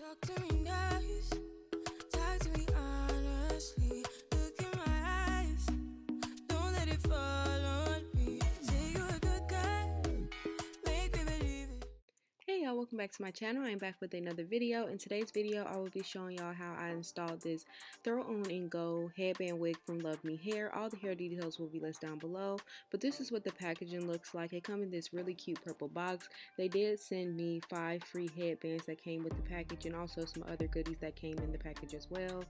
Talk to me nice, talk to me honestly. Look in my eyes, don't let it fall on me. Say you're a good guy, make me believe it. Hey y'all, welcome back to my channel. I'm back with another video. In today's video, I will be showing y'all how I installed this throw on and go headband wig from LUVME Hair. All the hair details will be listed down below, but this is what the packaging looks like. It comes in this really cute purple box. They did send me 5 free headbands that came with the package and also some other goodies that came in the package as well.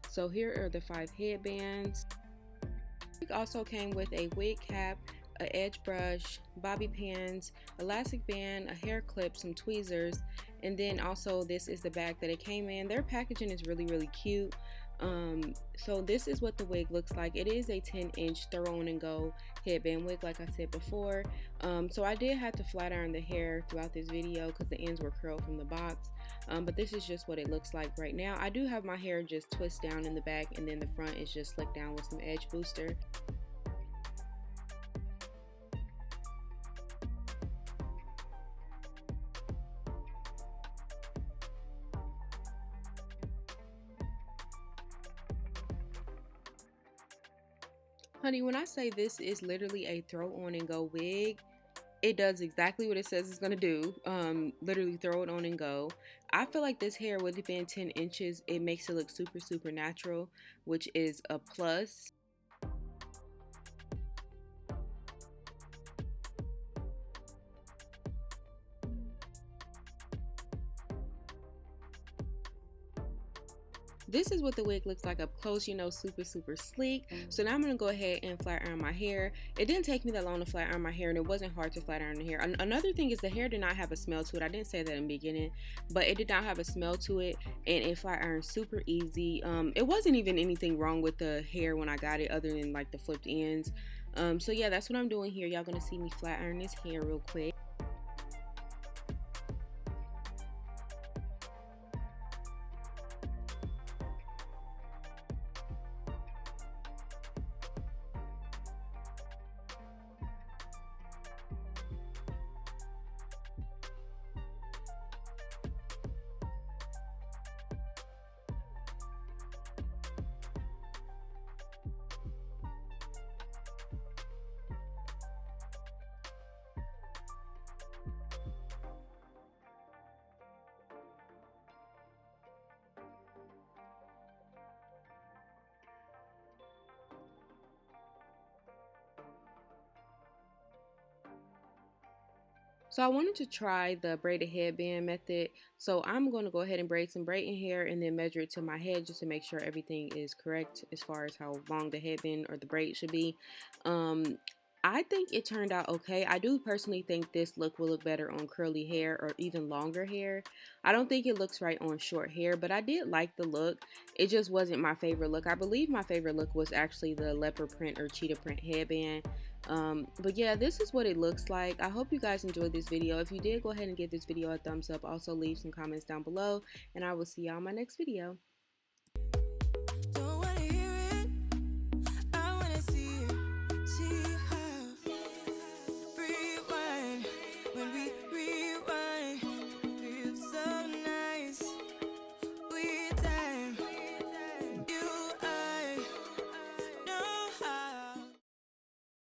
So here are the 5 headbands. It also came with a wig cap, an edge brush, bobby pins, elastic band, a hair clip, some tweezers, and then also this is the bag that it came in. Their packaging is really cute. So this is what the wig looks like. It is a 10-inch throw on and go headband wig, like I said before. So I did have to flat iron the hair throughout this video because the ends were curled from the box. But this is just what it looks like right now. I do have my hair just twist down in the back, and then the front is just slicked down with some edge booster. Honey, when I say this is literally a throw on and go wig, it does exactly what it says it's going to do. Literally throw it on and go. I feel like this hair would have been 10 inches. It makes it look super natural, which is a plus. This is what the wig looks like up close, you know, super sleek. So now I'm going to go ahead and flat iron my hair. It didn't take me that long to flat iron my hair, and it wasn't hard to flat iron the hair. Another thing is the hair did not have a smell to it. I didn't say that in the beginning, but it did not have a smell to it, and it flat ironed super easy. It wasn't even anything wrong with the hair when I got it other than like the flipped ends. So yeah, that's what I'm doing here. Y'all gonna see me flat iron this hair real quick. So I wanted to try the braided headband method. So I'm going to go ahead and braid some braiding hair and then measure it to my head just to make sure everything is correct as far as how long the headband or the braid should be. I think it turned out okay. I do personally think this look will look better on curly hair or even longer hair. I don't think it looks right on short hair, but I did like the look. It just wasn't my favorite look. I believe my favorite look was actually the leopard print or cheetah print headband. But yeah, this is what it looks like. I hope you guys enjoyed this video. If you did, go ahead and give this video a thumbs up. Also leave some comments down below, and I will see y'all in my next video.